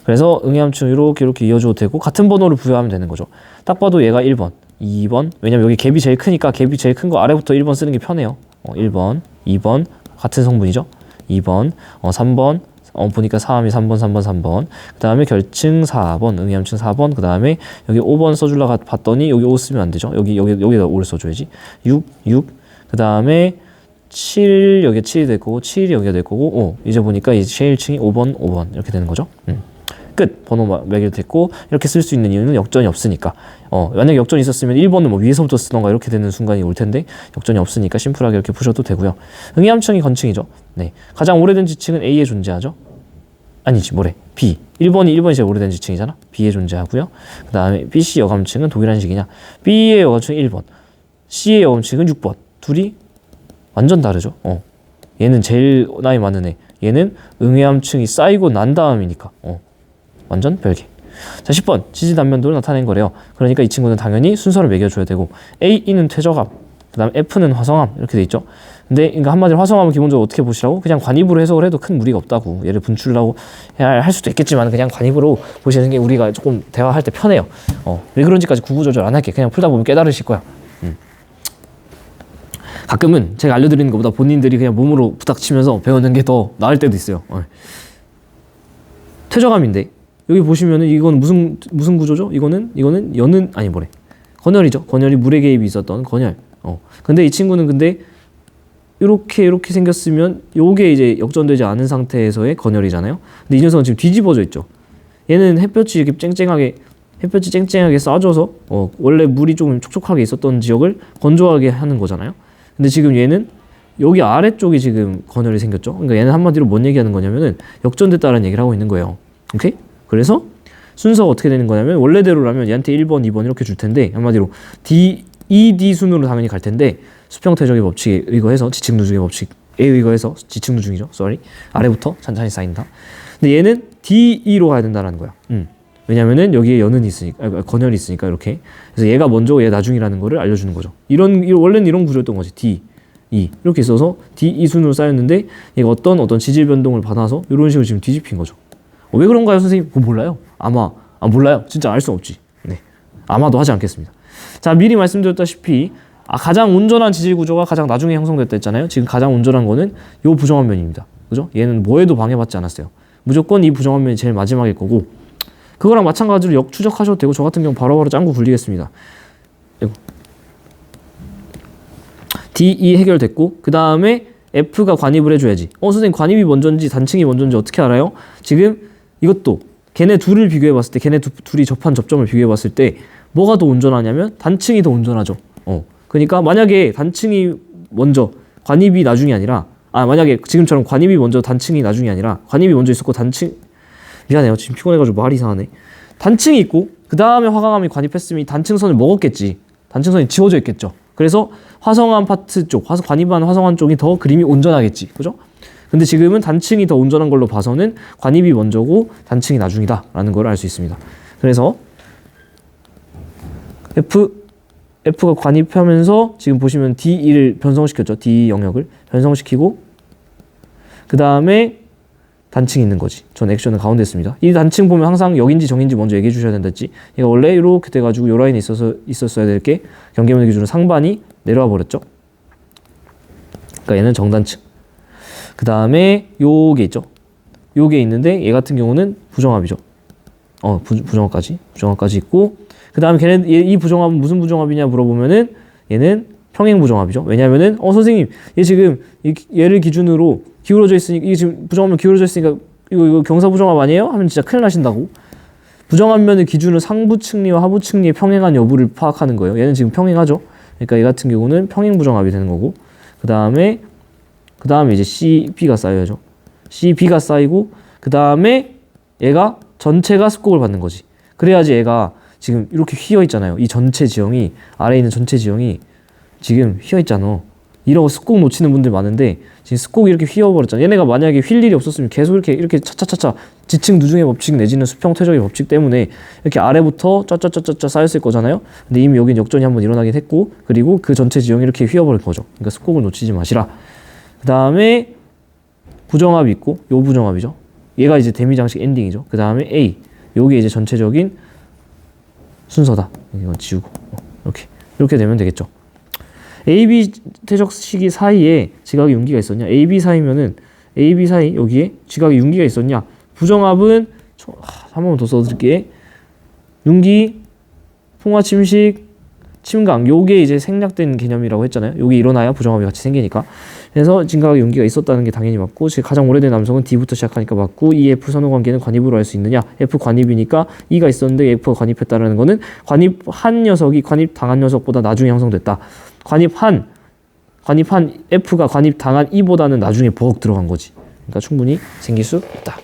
그래서 응해암층 이렇게 이어줘도 되고 같은 번호를 부여하면 되는 거죠. 딱 봐도 얘가 1번, 2번. 왜냐면 여기 갭이 제일 크니까 갭이 제일 큰 거 아래부터 1번 쓰는 게 편해요. 1번, 2번 같은 성분이죠. 2번, 3번. 보니까 3이 3번. 그 다음에 결층 4번, 응해암층 4번. 그 다음에 여기 5번 써주려고 봤더니 여기 5 쓰면 안 되죠. 여기다 5를 써줘야지. 6. 그 다음에 7, 여기가 7이 될 거고, 7이 여기가 될 거고, 이제 보니까 이 제1층이 5번 이렇게 되는 거죠. 끝. 번호 매결됐고, 이렇게 쓸 수 있는 이유는 역전이 없으니까. 만약에 역전이 있었으면 1번은 뭐 위에서부터 쓰던가 이렇게 되는 순간이 올 텐데, 역전이 없으니까 심플하게 이렇게 푸셔도 되고요. 응해암층이 건층이죠. 네. 가장 오래된 지층은 A에 존재하죠. 아니지, 뭐래. B. 1번이 제일 오래된 지층이잖아. B에 존재하고요. 그 다음에 BC 여감층은 동일한 식이냐. B의 여감층은 1번, C의 여감층은 6번. 둘이 완전 다르죠. 얘는 제일 나이 많은 애. 얘는 응해암층이 쌓이고 난 다음이니까. 완전 별개. 자, 10번. 지지 단면도를 나타낸 거래요. 그러니까 이 친구는 당연히 순서를 매겨줘야 되고, A, E는 퇴적암, 그 다음 F는 화성암, 이렇게 돼 있죠. 근데 그러니까 한마디로 화성암은 기본적으로 어떻게 보시라고? 그냥 관입으로 해석을 해도 큰 무리가 없다고. 얘를 분출하고 할 수도 있겠지만 그냥 관입으로 보시는 게 우리가 조금 대화할 때 편해요. 왜 그런지까지 구구절절 안 할게. 그냥 풀다 보면 깨달으실 거야. 가끔은 제가 알려드리는 것보다 본인들이 그냥 몸으로 부닥치면서 배우는 게 더 나을 때도 있어요. 퇴적암인데 여기 보시면은 이건 무슨 구조죠? 이거는 연은 아니 뭐래. 건열이죠. 건열이 물의 개입이 있었던 건열. 근데 이 친구는 근데 이렇게 생겼으면 요게 이제 역전되지 않은 상태에서의 건열이잖아요. 근데 이 녀석은 지금 뒤집어져 있죠. 얘는 햇볕이 이렇게 쨍쨍하게 쏴줘서 원래 물이 좀 촉촉하게 있었던 지역을 건조하게 하는 거잖아요. 근데 지금 얘는 여기 아래쪽이 지금 건열이 생겼죠. 그러니까 얘는 한마디로 뭔 얘기하는 거냐면은 역전됐다라는 얘기를 하고 있는 거예요. 오케이? 그래서 순서가 어떻게 되는 거냐면 원래대로라면 얘한테 1번, 2번 이렇게 줄 텐데 한마디로 D 순으로 당연히 갈 텐데 수평 퇴적의 법칙에 의거해서 지층 누중의 법칙에 의거해서 지층 누중이죠. 아래부터 찬찬히 쌓인다. 근데 얘는 D2로 가야 된다라는 거야. 왜냐면은 여기에 연은이 있으니까, 건열이 있으니까 이렇게. 그래서 얘가 먼저 얘 나중이라는 거를 알려주는 거죠. 원래는 이런 구조였던 거지. D2 이렇게 있어서 D2 순으로 쌓였는데 얘가 어떤 지질 변동을 받아서 이런 식으로 지금 뒤집힌 거죠. 왜 그런가요, 선생님? 그거 몰라요. 몰라요. 진짜 알 수 없지. 네. 아마도 하지 않겠습니다. 자, 미리 말씀드렸다시피 가장 온전한 지질 구조가 가장 나중에 형성됐다 했잖아요. 지금 가장 온전한 거는 요 부정한 면입니다. 그죠? 얘는 뭐에도 방해받지 않았어요. 무조건 이 부정한 면이 제일 마지막일 거고, 그거랑 마찬가지로 역추적하셔도 되고, 저 같은 경우 바로바로 짱구 굴리겠습니다. D2 해결됐고, 그 다음에 F가 관입을 해줘야지. 선생님 관입이 먼저인지 단층이 먼저인지 어떻게 알아요? 지금 이것도 걔네 둘을 비교해봤을 때, 걔네 둘이 접한 접점을 비교해봤을 때 뭐가 더 온전하냐면 단층이 더 온전하죠. 그러니까 만약에 단층이 먼저 관입이 나중이 아니라, 만약에 지금처럼 관입이 먼저 단층이 나중이 아니라 관입이 먼저 있었고 미안해요. 지금 피곤해가지고 말이 이상하네. 단층이 있고 그 다음에 화강암이 관입했으면 단층선을 먹었겠지. 단층선이 지워져 있겠죠. 그래서 화성암 파트 쪽, 관입한 화성암 쪽이 더 그림이 온전하겠지. 그죠? 근데 지금은 단층이 더 온전한 걸로 봐서는 관입이 먼저고 단층이 나중이다 라는 걸 알 수 있습니다. 그래서 F가 관입하면서 지금 보시면 D2를 변성시켰죠. D 영역을 변성시키고 그 다음에 단층이 있는 거지. 전 액션은 가운데 있습니다. 이 단층 보면 항상 역인지 정인지 먼저 얘기해 주셔야 된다 했지. 얘가 원래 이렇게 돼가지고 요 라인에 있었어야 될 게 경계면 기준으로 상반이 내려와 버렸죠. 그러니까 얘는 정단층. 그 다음에 요게 있죠. 요게 있는데 얘 같은 경우는 부정합이죠. 부정합까지 있고, 그 다음에 이 부정합은 무슨 부정합이냐 물어보면은 얘는 평행 부정합이죠. 왜냐면은 선생님 얘 지금 얘를 기준으로 기울어져 있으니까, 이게 지금 부정합면 기울어져 있으니까 이거 경사 부정합 아니에요? 하면 진짜 큰일 나신다고. 부정합면을 기준으로 상부 층리와 하부 층리의 평행한 여부를 파악하는 거예요. 얘는 지금 평행하죠. 그러니까 얘 같은 경우는 평행 부정합이 되는 거고, 그 다음에 이제 CB가 쌓여야죠. CB가 쌓이고, 그 다음에 얘가 전체가 습곡을 받는 거지. 그래야지 얘가 지금 이렇게 휘어 있잖아요. 이 전체 지형이, 아래에 있는 전체 지형이 지금 휘어 있잖아. 이러고 습곡 놓치는 분들 많은데 지금 습곡이 이렇게 휘어버렸잖아. 얘네가 만약에 휠 일이 없었으면 계속 이렇게 차차차차 지층 누중의 법칙 내지는 수평 퇴적의 법칙 때문에 이렇게 아래부터 짜짜짜짜짜 쌓였을 거잖아요. 근데 이미 여긴 역전이 한번 일어나긴 했고, 그리고 그 전체 지형이 이렇게 휘어버릴 거죠. 그러니까 습곡을 놓치지 마시라. 그 다음에 부정합이 있고, 요 부정합이죠. 얘가 이제 대미 장식 엔딩이죠. 그 다음에 A, 요게 이제 전체적인 순서다. 이건 지우고 이렇게 되면 되겠죠. AB 퇴적 시기 사이에 지각의 융기가 있었냐? AB 사이면은 AB 사이 여기에 지각의 융기가 있었냐? 부정합은 한 번만 더 써드릴게. 융기, 풍화 침식, 침강, 요게 이제 생략된 개념이라고 했잖아요. 요게 일어나야 부정합이 같이 생기니까. 그래서 진각의 융기가 있었다는 게 당연히 맞고, 지금 가장 오래된 남성은 D부터 시작하니까 맞고, 이 F 선호 관계는 관입으로 할 수 있느냐? F 관입이니까 E가 있었는데 F가 관입했다라는 거는 관입한 녀석이 관입당한 녀석보다 나중에 형성됐다. 관입한 F가 관입당한 E보다는 나중에 버럭 들어간 거지. 그러니까 충분히 생길 수 있다.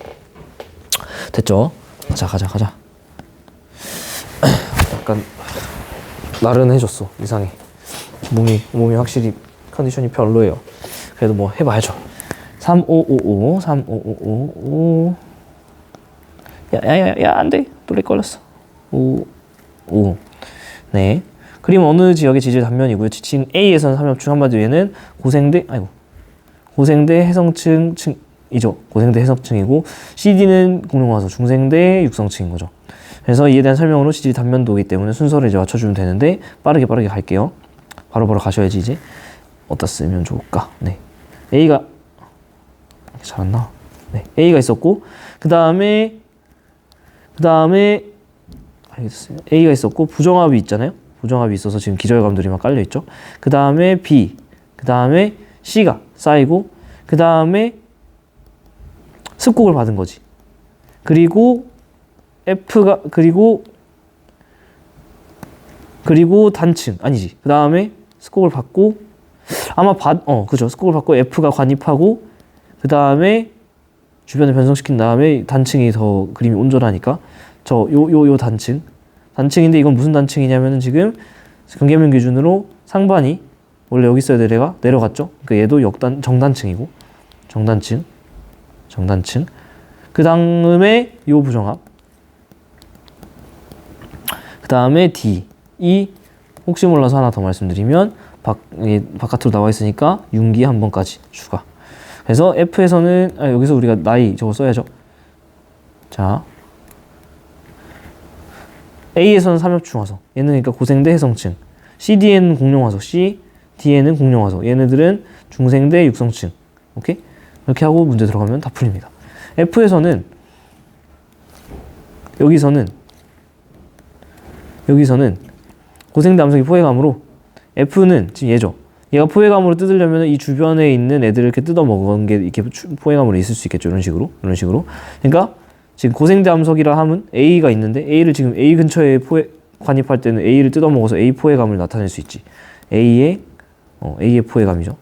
됐죠? 자, 가자. 약간 나른해졌어. 이상해. 몸이 확실히 컨디션이 별로예요. 그래도 뭐 해봐야죠. 3555 야, 안 돼. 또 렉 걸렸어. 5 네. 그림 어느 지역의 지질 단면이고요. 지층 A에서는 삼엽중 한마디로 얘는 고생대 해성층이죠. 고생대 해성층이고, CD는 공룡화소 중생대 육성층인 거죠. 그래서 이에 대한 설명으로 지질 단면도이기 때문에 순서를 이제 맞춰주면 되는데, 빠르게 갈게요. 바로 가셔야지. 이제 어디다 쓰면 좋을까? 네. A가 잘 안 나와. 네. A가 있었고, 그 다음에 알겠어요. A가 있었고, 부정합이 있잖아요. 부정합이 있어서 지금 기저감들이 막 깔려 있죠. 그 다음에 B, 그 다음에 C가 쌓이고, 그 다음에 습곡을 받은 거지. 그리고 F가 그리고 단층 아니지. 그 다음에 습곡을 받고, 아마 그죠. 습곡을 받고 F가 관입하고, 그 다음에 주변을 변성시킨 다음에 단층이 더 그림이 온전하니까 요 단층인데, 이건 무슨 단층이냐면은 지금 경계면 기준으로 상반이 원래 여기 있어야 될 애가 내려갔죠. 그러니까 얘도 정단층이고, 정단층. 그 다음에 요 부정합. 그 다음에 D. 혹시 몰라서 하나 더 말씀드리면, 바깥으로 나와 있으니까 융기 한 번까지 추가. 그래서 F에서는 여기서 우리가 나이 저거 써야죠. 자, A에서는 삼엽중화소. 얘는 그러니까 고생대 해성층. CD에는 공룡화소. D에는 공룡화소. 얘네들은 중생대 육성층. 오케이? 이렇게 하고 문제 들어가면 다 풀립니다. F에서는 여기서는 고생대 암석이 포획암으로, F는 지금 얘죠. 얘가 포획암으로 뜯으려면 이 주변에 있는 애들을 이렇게 뜯어 먹은 게 이렇게 포획암으로 있을 수 있겠죠. 이런 식으로. 그러니까 지금 고생대 암석이라 하면 A가 있는데, A를 지금 A 근처에 관입할 때는 A를 뜯어 먹어서 A 포획암을 나타낼 수 있지. A의 포획암이죠.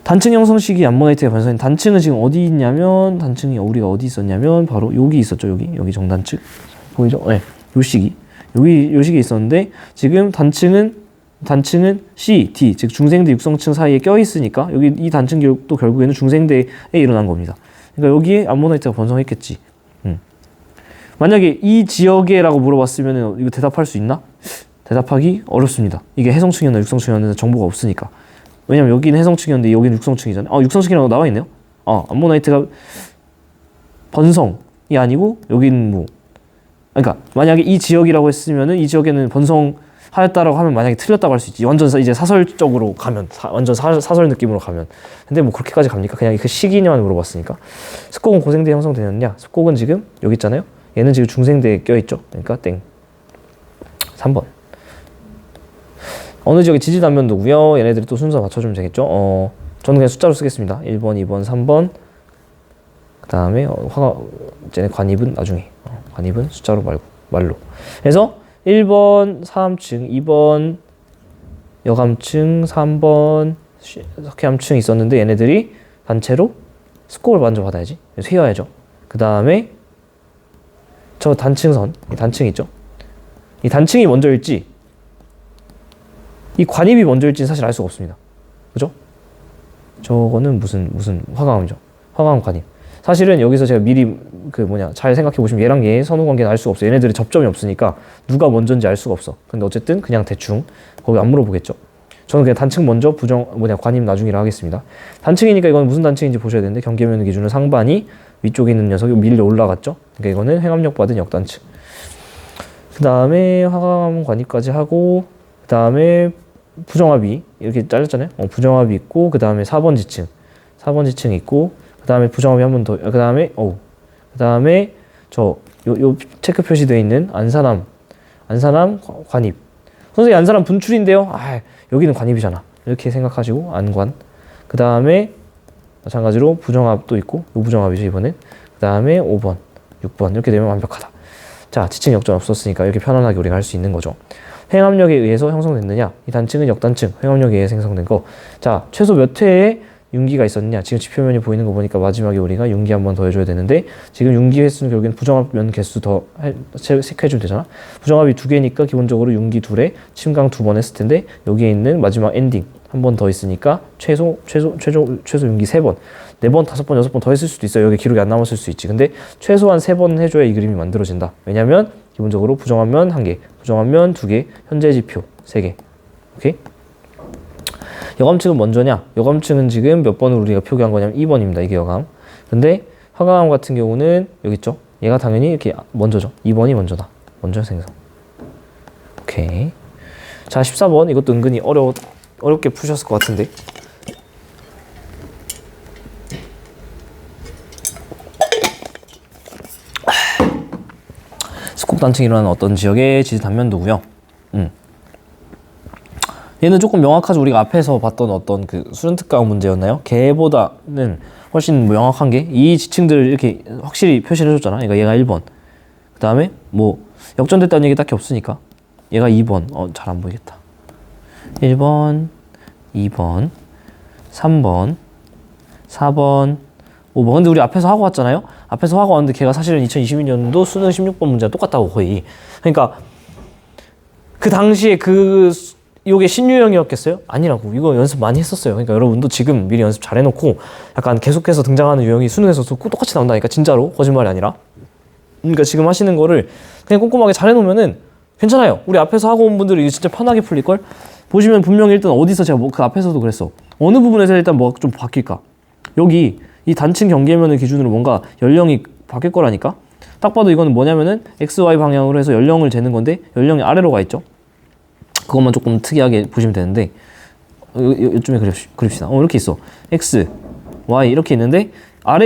단층 형성 시기 암모나이트가 변성인 단층은 지금 어디 있냐면, 우리가 어디 있었냐면 바로 여기 있었죠. 여기 정단층 보이죠? 네, 요 시기 있었는데, 지금 단층은 C, D, 즉 중생대 육성층 사이에 껴 있으니까 여기 이 단층도 결국에는 중생대에 일어난 겁니다. 그러니까 여기에 암모나이트가 번성했겠지. 만약에 이 지역에라고 물어봤으면 이거 대답할 수 있나? 대답하기 어렵습니다. 이게 해성층이었나 육성층이었나 정보가 없으니까. 왜냐면 여기는 해성층이었는데 여기는 육성층이잖아요. 육성층이라고 나와 있네요. 암모나이트가 번성이 아니고 여기는 그러니까 만약에 이 지역이라고 했으면은 이 지역에는 번성하였다라고 하면 만약에 틀렸다고 할 수 있지. 완전 이제 사설적으로 가면, 완전 사설 느낌으로 가면. 근데 뭐 그렇게까지 갑니까? 그냥 그 시기냐만 물어봤으니까. 습곡은 고생대에 형성되느냐? 습곡은 지금 여기 있잖아요. 얘는 지금 중생대에 껴있죠. 그러니까 땡. 3번. 어느 지역의 지질 단면도고요. 얘네들이 또 순서 맞춰주면 되겠죠. 저는 그냥 숫자로 쓰겠습니다. 1번, 2번, 3번. 그 다음에 쟤네 관입은 나중에. 관입은 숫자로 말로. 그래서 1번 사암층, 2번 여감층, 3번 석회암층 있었는데, 얘네들이 단체로 습곡을 먼저 받아야지. 그래서 휘어야죠. 그 다음에 저 단층선, 이 단층 있죠? 이 단층이 먼저일지 이 관입이 먼저일지는 사실 알 수가 없습니다. 그죠? 저거는 무슨 화강암이죠. 화강암 관입. 사실은 여기서 제가 미리 잘 생각해 보시면 얘랑 얘의 선후 관계는 알 수가 없어요. 얘네들이 접점이 없으니까 누가 먼저인지 알 수가 없어. 근데 어쨌든 그냥 대충 거기 안 물어보겠죠. 저는 그냥 단층 먼저 관입 나중이라 하겠습니다. 단층이니까 이건 무슨 단층인지 보셔야 되는데 경계면 기준으로 상반이 위쪽에 있는 녀석이 밀려 올라갔죠. 그러니까 이거는 행압력 받은 역단층. 그 다음에 화강암 관입까지 하고 그 다음에 부정합이 이렇게 잘렸잖아요. 부정합이 있고 그 다음에 4번 지층 있고 그 다음에 부정합이 한 번 더. 그 다음에 요 체크 표시되어 있는 안산암 관입. 선생님 안산암 분출인데요. 여기는 관입이잖아. 이렇게 생각하시고 안관. 그 다음에 마찬가지로 부정합도 있고 요 부정합이죠 이번엔. 그 다음에 5번, 6번 이렇게 되면 완벽하다. 자, 지층 역전 없었으니까 이렇게 편안하게 우리가 할 수 있는 거죠. 횡압력에 의해서 형성됐느냐? 이 단층은 역단층, 횡압력에 의해서 형성된 거. 자, 최소 몇 회의 윤기가 있었느냐? 지금 지표면이 보이는 거 보니까 마지막에 우리가 윤기 한 번 더 해줘야 되는데 지금 윤기 횟수는 결국엔 부정합면 개수 더 체크해주면 되잖아. 부정합이 2개니까 기본적으로 윤기 2회, 침강 2번 했을 텐데 여기에 있는 마지막 엔딩 한 번 더 있으니까 최소 윤기 3번, 4번, 5번, 6번 더 했을 수도 있어요. 여기 기록이 안 남았을 수 있지. 근데 최소한 3번 해줘야 이 그림이 만들어진다. 왜냐면 기본적으로 부정합면 1개, 부정합면 2개, 현재 지표 3개. 오케이? 여감층은 먼저냐? 여감층은 지금 몇 번으로 우리가 표기한 거냐면 2번입니다. 이게 여감. 근데 화강암 같은 경우는 여기 있죠? 얘가 당연히 이렇게 먼저죠. 2번이 먼저다. 먼저 생성. 오케이. 자, 14번. 이것도 은근히 어렵게 푸셨을 것 같은데. 스콕 단층이 일어나는 어떤 지역의 지지 단면도고요. 얘는 조금 명확하죠. 우리가 앞에서 봤던 어떤 그 수련특강 문제였나요? 걔보다는 훨씬 명확한 게 이 지층들을 이렇게 확실히 표시를 해줬잖아. 그러니까 얘가 1번. 그 다음에 역전됐다는 얘기 딱히 없으니까 얘가 2번. 잘 안 보이겠다. 1번, 2번, 3번, 4번, 5번. 근데 우리 앞에서 하고 왔잖아요. 앞에서 하고 왔는데 걔가 사실은 2022년도 수능 16번 문제가 똑같다고 거의. 그러니까 그 당시에 요게 신유형이었겠어요? 아니라고. 이거 연습 많이 했었어요. 그러니까 여러분도 지금 미리 연습 잘 해놓고 약간 계속해서 등장하는 유형이 수능에서 똑같이 나온다니까. 진짜로. 거짓말이 아니라. 그러니까 지금 하시는 거를 그냥 꼼꼼하게 잘 해놓으면은 괜찮아요. 우리 앞에서 하고 온 분들은 이거 진짜 편하게 풀릴걸? 보시면 분명히 일단 어디서 제가 그 앞에서도 그랬어. 어느 부분에서 일단 뭐가 좀 바뀔까? 여기 이 단층 경계면을 기준으로 뭔가 연령이 바뀔 거라니까? 딱 봐도 이거는 뭐냐면은 XY 방향으로 해서 연령을 재는 건데 연령이 아래로 가 있죠? 그것만 조금 특이하게 보시면 되는데 요쯤에 그립시다. 이렇게 있어. X, Y 이렇게 있는데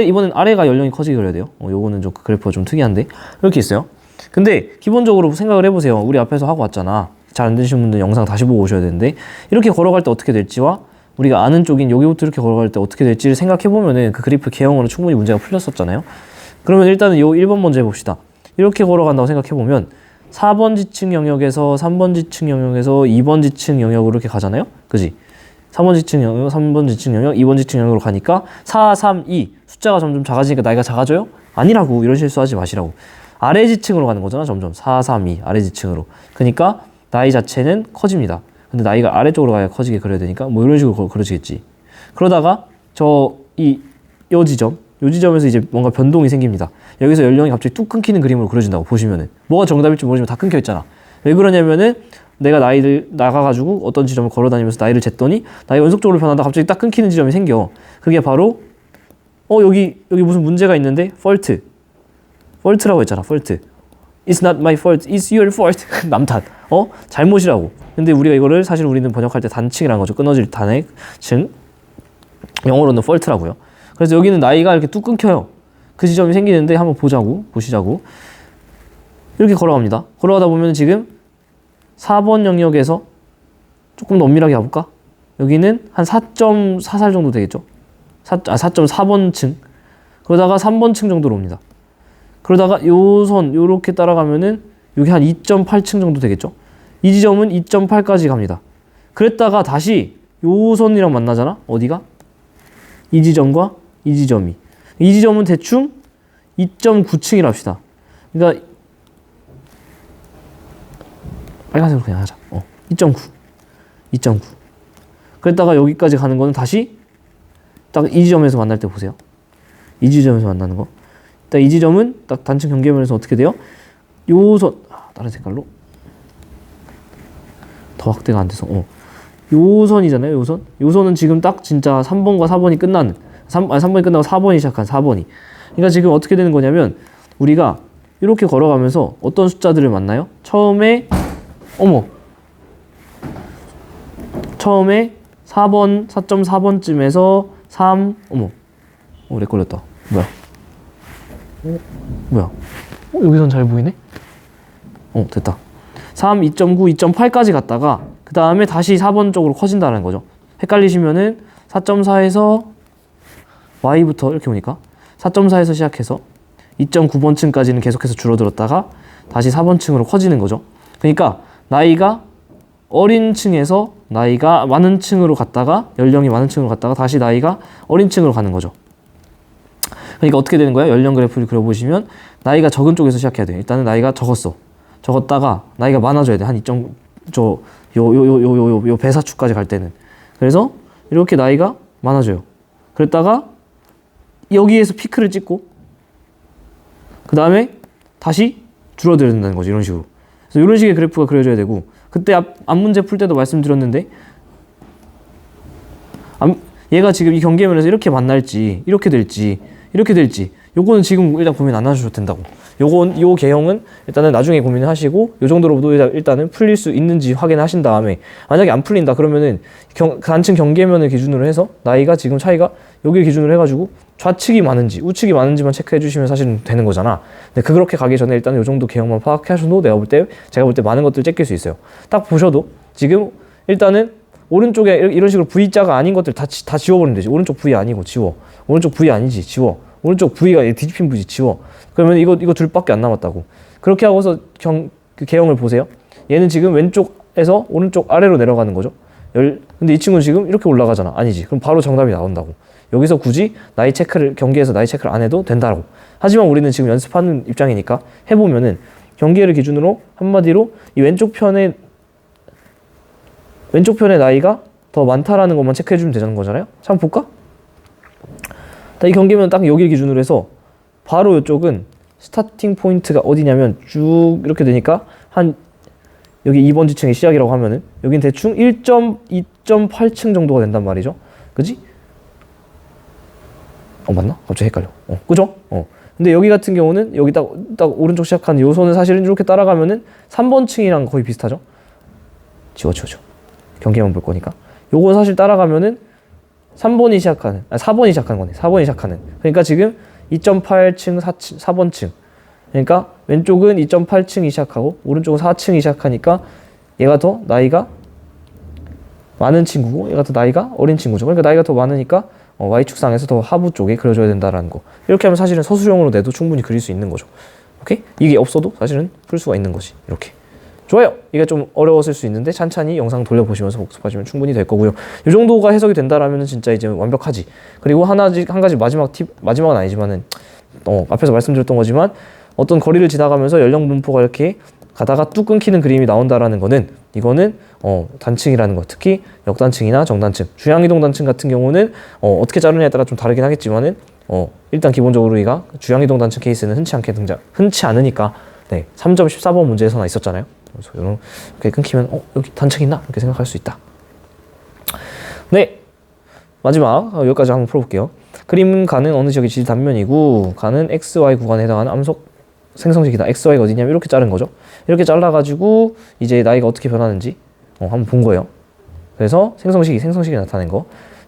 이번엔 아래가 연령이 커지게 그려야 돼요. 요거는 좀 그래프가 좀 특이한데 이렇게 있어요. 근데 기본적으로 생각을 해보세요. 우리 앞에서 하고 왔잖아. 잘 안 되시는 분들 영상 다시 보고 오셔야 되는데 이렇게 걸어갈 때 어떻게 될지와 우리가 아는 쪽인 여기부터 이렇게 걸어갈 때 어떻게 될지를 생각해보면은 그 그래프 개형으로 충분히 문제가 풀렸었잖아요. 그러면 일단은 요 1번 먼저 해봅시다. 이렇게 걸어간다고 생각해보면 4번 지층 영역에서 3번 지층 영역에서 2번 지층 영역으로 이렇게 가잖아요. 그지? 3번 지층 영역, 3번 지층 영역, 2번 지층 영역으로 가니까 4, 3, 2 숫자가 점점 작아지니까 나이가 작아져요? 아니라고. 이런 실수하지 마시라고. 아래 지층으로 가는 거잖아. 점점 4, 3, 2 아래 지층으로. 그러니까 나이 자체는 커집니다. 근데 나이가 아래쪽으로 가야 커지게 그려야 되니까 이런 식으로 그려지겠지. 그러다가 요 지점에서 이제 뭔가 변동이 생깁니다. 여기서 연령이 갑자기 뚝 끊기는 그림으로 그려진다고 보시면은 뭐가 정답일지 모르지만 다 끊겨 있잖아. 왜 그러냐면은 내가 나이를 나가가지고 어떤 지점을 걸어다니면서 나이를 쟀더니 나이가 연속적으로 변하다 갑자기 딱 끊기는 지점이 생겨. 그게 바로 여기 무슨 문제가 있는데 fault라고 했잖아. fault. It's not my fault. It's your fault. 남탓. 잘못이라고. 근데 우리가 이거를 사실 우리는 번역할 때 단층이라는 거죠. 끊어질 단층. 영어로는 fault라고요. 그래서 여기는 나이가 이렇게 뚝 끊겨요. 그 지점이 생기는데 한번 보시자고. 이렇게 걸어갑니다. 걸어가다 보면 지금 4번 영역에서 조금 더 엄밀하게 가볼까? 여기는 한 4.4살 정도 되겠죠? 4.4번 층. 그러다가 3번 층 정도로 옵니다. 그러다가 요 선, 요렇게 따라가면은 여기 한 2.8층 정도 되겠죠? 이 지점은 2.8까지 갑니다. 그랬다가 다시 요 선이랑 만나잖아? 어디가? 이 지점과 이 지점이. 이 지점은 대충 2.9층이라 합시다. 그러니까 빨간색으로 그냥 하자. 2.9. 2.9. 그랬다가 여기까지 가는 거는 다시 딱 이 지점에서 만날 때 보세요. 이 지점에서 만나는 거. 딱 이 지점은 딱 단층 경계면에서 어떻게 돼요? 요선, 다른 색깔로. 더 확대가 안 돼서. 요선이잖아요, 요선. 요선은 지금 딱 진짜 3번과 4번이 끝나는, 3번이 끝나고 4번이 시작한 4번이. 그러니까 지금 어떻게 되는 거냐면, 우리가 이렇게 걸어가면서 어떤 숫자들을 만나요? 처음에 4번, 4.4번쯤에서 3, 렉 걸렸다. 뭐야? 여기선 잘 보이네? 됐다. 3, 2.9, 2.8까지 갔다가 그 다음에 다시 4번 쪽으로 커진다는 거죠. 헷갈리시면은 4.4에서 y부터 이렇게 오니까 4.4에서 시작해서 2.9번층까지는 계속해서 줄어들었다가 다시 4번층으로 커지는 거죠. 그러니까 나이가 어린 층에서 나이가 많은 층으로 갔다가 연령이 많은 층으로 갔다가 다시 나이가 어린 층으로 가는 거죠. 그러니까 어떻게 되는 거야? 연령 그래프를 그려보시면 나이가 적은 쪽에서 시작해야 돼. 일단은 나이가 적었다가 나이가 많아져야 돼. 한 요 배사축까지 갈 때는. 그래서 이렇게 나이가 많아져요. 그랬다가 여기에서 피크를 찍고 그 다음에 다시 줄어든다는 거죠. 이런 식으로. 그래서 이런 식의 그래프가 그려져야 되고, 그때 앞 문제 풀 때도 말씀드렸는데 얘가 지금 이 경계면에서 이렇게 만날지 이렇게 될지 요거는 지금 일단 고민 안 하셔도 된다고. 요 개형은 일단은 나중에 고민하시고 요 정도로도 일단은 풀릴 수 있는지 확인하신 다음에, 만약에 안 풀린다 그러면은 단층 경계면을 기준으로 해서 나이가 지금 차이가 여기 기준으로 해가지고 좌측이 많은지 우측이 많은지만 체크해 주시면 사실은 되는 거잖아. 근데 그렇게 가기 전에 일단은 요 정도 개형만 파악하셔도 제가 볼 때 많은 것들 째낄 수 있어요. 딱 보셔도 지금 일단은 오른쪽에 이런 식으로 V자가 아닌 것들 다 지워버리면 되지. 오른쪽 V 아니고 지워. 오른쪽 V 아니지, 지워. 오른쪽 V가 뒤집힌 V지, 지워. 그러면 이거 둘밖에 안 남았다고. 그렇게 하고서 그 개형을 보세요. 얘는 지금 왼쪽에서 오른쪽 아래로 내려가는 거죠. 근데 이 친구는 지금 이렇게 올라가잖아. 아니지. 그럼 바로 정답이 나온다고. 여기서 굳이 경계에서 나이 체크를 안 해도 된다고. 하지만 우리는 지금 연습하는 입장이니까 해보면은 경계를 기준으로 한마디로 이 왼쪽 편의 나이가 더 많다라는 것만 체크해주면 되는 거잖아요. 자, 한번 볼까? 이 경계면 딱 여기를 기준으로 해서 바로 이쪽은 스타팅 포인트가 어디냐면 쭉 이렇게 되니까 한 여기 2번 지층의 시작이라고 하면은 여긴 대충 2.8층 정도가 된단 말이죠. 그지? 맞나? 갑자기 헷갈려. 그죠? 근데 여기 같은 경우는 여기 딱 오른쪽 시작하는 요 선은 사실은 이렇게 따라가면은 3번 층이랑 거의 비슷하죠? 지워. 경계만 볼 거니까. 요거 사실 따라가면은 4번이 시작하는 거네. 4번이 시작하는. 그러니까 지금 2.8층, 4번 층. 그러니까 왼쪽은 2.8층이 시작하고 오른쪽은 4층이 시작하니까 얘가 더 나이가 많은 친구고 얘가 더 나이가 어린 친구죠. 그러니까 나이가 더 많으니까 Y축상에서 더 하부 쪽에 그려줘야 된다라는 거. 이렇게 하면 사실은 서술형으로 내도 충분히 그릴 수 있는 거죠. 오케이? 이게 없어도 사실은 풀 수가 있는 거지. 이렇게. 좋아요. 이게 좀 어려웠을 수 있는데 찬찬히 영상 돌려보시면서 복습하시면 충분히 될 거고요. 이 정도가 해석이 된다라면 진짜 이제 완벽하지. 그리고 한 가지 마지막 팁, 마지막은 아니지만은 앞에서 말씀드렸던 거지만 어떤 거리를 지나가면서 연령 분포가 이렇게 가다가 뚝 끊기는 그림이 나온다라는 거는 이거는 단층이라는 거. 특히 역단층이나 정단층, 주양이동 단층 같은 경우는 어떻게 자르냐에 따라 좀 다르긴 하겠지만은 일단 기본적으로 우리가 주양이동 단층 케이스는 흔치 않으니까 3.14번 문제에서나 있었잖아요. 그래서 이렇게 끊기면 여기 단층 있나? 이렇게 생각할 수 있다. 네, 마지막 여기까지 한번 풀어볼게요. 그림 가는 어느 지역의 지지 단면이고 가는 XY 구간에 해당하는 암석 생성식이다. XY가 어디냐면 이렇게 자른 거죠. 이렇게 잘라가지고 이제 나이가 어떻게 변하는지 한번 본 거예요. 그래서 생성식이 나타낸 거.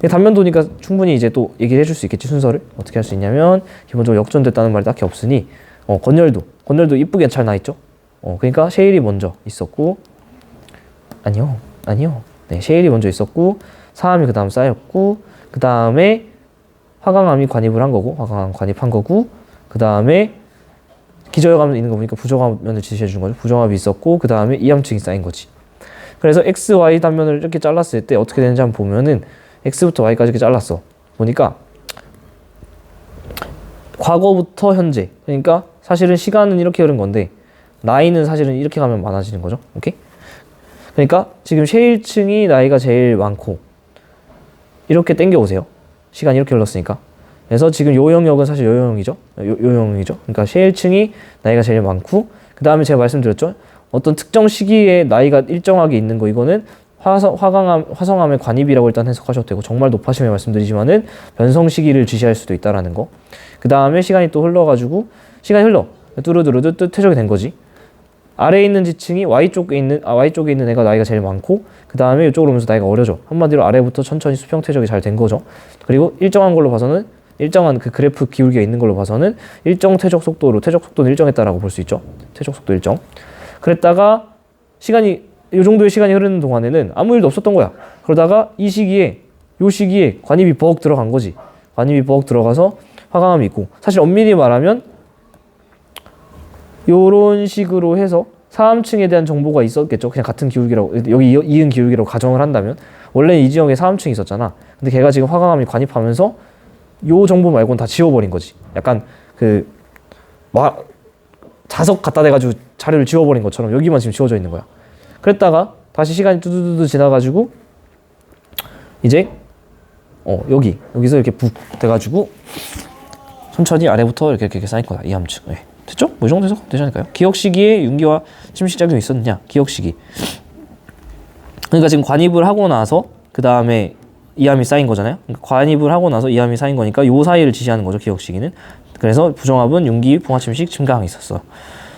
단면도니까 충분히 이제 또 얘기를 해줄 수 있겠지. 순서를 어떻게 할 수 있냐면 기본적으로 역전됐다는 말이 딱히 없으니 건열도 이쁘게 잘 나있죠. 그러니까 셰일이 먼저 있었고 아니요. 네, 셰일이 먼저 있었고 사암이 그 다음 쌓였고 그 다음에 화강암이 관입한 거고 그 다음에 기저혈암이 있는 거 보니까 부정합면을 지시해 주는 거죠. 부정합이 있었고 그 다음에 이암층이 쌓인 거지. 그래서 X, Y 단면을 이렇게 잘랐을 때 어떻게 되는지 한번 보면은 X부터 Y까지 이렇게 잘랐어. 보니까 과거부터 현재. 그러니까 사실은 시간은 이렇게 흐른 건데 나이는 사실은 이렇게 가면 많아지는 거죠. 오케이? 그러니까 지금 셰일층이 나이가 제일 많고 이렇게 땡겨오세요. 시간이 이렇게 흘렀으니까. 그래서 지금 요 영역은 사실 요 영역이죠. 요 영역이죠. 그러니까 셰일층이 나이가 제일 많고 그 다음에 제가 말씀드렸죠. 어떤 특정 시기에 나이가 일정하게 있는 거 이거는 화성암의 관입이라고 일단 해석하셔도 되고 정말 높아시면 말씀드리지만은 변성 시기를 지시할 수도 있다라는 거. 그 다음에 시간이 또 흘러가지고 시간이 흘러 뚜루뚜루뚜 퇴적이 된 거지. 아래에 있는 지층이 Y쪽에 있는 애가 나이가 제일 많고 그 다음에 이쪽으로 오면서 나이가 어려져. 한마디로 아래부터 천천히 수평 퇴적이 잘 된 거죠. 그리고 일정한 걸로 봐서는 일정한 그 그래프 기울기가 있는 걸로 봐서는 일정 퇴적 속도는 일정했다라고 볼 수 있죠. 퇴적 속도 일정. 그랬다가 시간이 이 정도의 시간이 흐르는 동안에는 아무 일도 없었던 거야. 그러다가 요 시기에 관입이 버럭 들어간 거지. 관입이 버럭 들어가서 화강암이 있고 사실 엄밀히 말하면 요런 식으로 해서 사암층에 대한 정보가 있었겠죠. 그냥 같은 기울기라고 여기 이은 기울기라고 가정을 한다면 원래 이 지역에 사암층이 있었잖아. 근데 걔가 지금 화강암이 관입하면서 요 정보 말고는 다 지워버린 거지. 약간 자석 갖다 대가지고 자료를 지워버린 것처럼 여기만 지금 지워져 있는 거야. 그랬다가 다시 시간이 뚜두두두 지나가지고 이제 여기서 이렇게 북 돼가지고 천천히 아래부터 이렇게 쌓인 거다. 이 함층. 네. 됐죠? 뭐 이 정도 해서 되지 않을까요? 기억 시기에 윤기와 침식작용이 있었느냐? 기억 시기. 그러니까 지금 관입을 하고 나서 그 다음에 이암이 쌓인 거잖아요. 그러니까 관입을 하고 나서 이암이 쌓인 거니까 요 사이를 지시하는 거죠. 기억 시기는. 그래서 부정합은 윤기, 봉화, 침식, 침강이 있었어.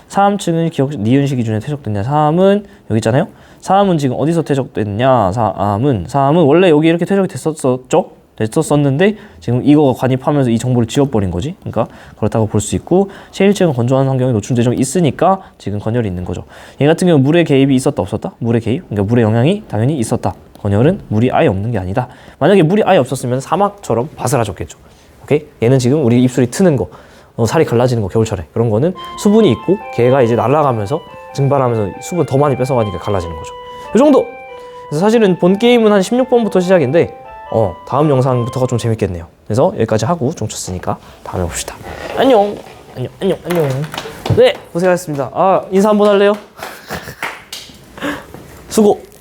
사암층은 니은시 기준에 퇴적됐냐? 사암은 여기 있잖아요. 사암은 지금 어디서 퇴적됐냐? 사암은 원래 여기 이렇게 퇴적이 됐었는데 지금 이거가 관입하면서 이 정보를 지워버린 거지. 그러니까 그렇다고 볼 수 있고 셰일층은 건조한 환경에 노출 대정이 있으니까 지금 건열이 있는 거죠. 얘 같은 경우는 물의 개입이 있었다 없었다? 물의 개입. 그러니까 물의 영향이 당연히 있었다. 건열은 물이 아예 없는 게 아니다. 만약에 물이 아예 없었으면 사막처럼 바스라졌겠죠. 오케이? 얘는 지금 우리 입술이 트는 거, 살이 갈라지는 거 겨울철에 그런 거는 수분이 있고 걔가 이제 날아가면서 증발하면서 수분 더 많이 뺏어가니까 갈라지는 거죠. 이 정도. 그래서 사실은 본 게임은 한 16번부터 시작인데 다음 영상부터가 좀 재밌겠네요. 그래서 여기까지 하고 종 쳤으니까 다음에 봅시다. 안녕. 네, 고생하셨습니다. 인사 한번 할래요? 수고.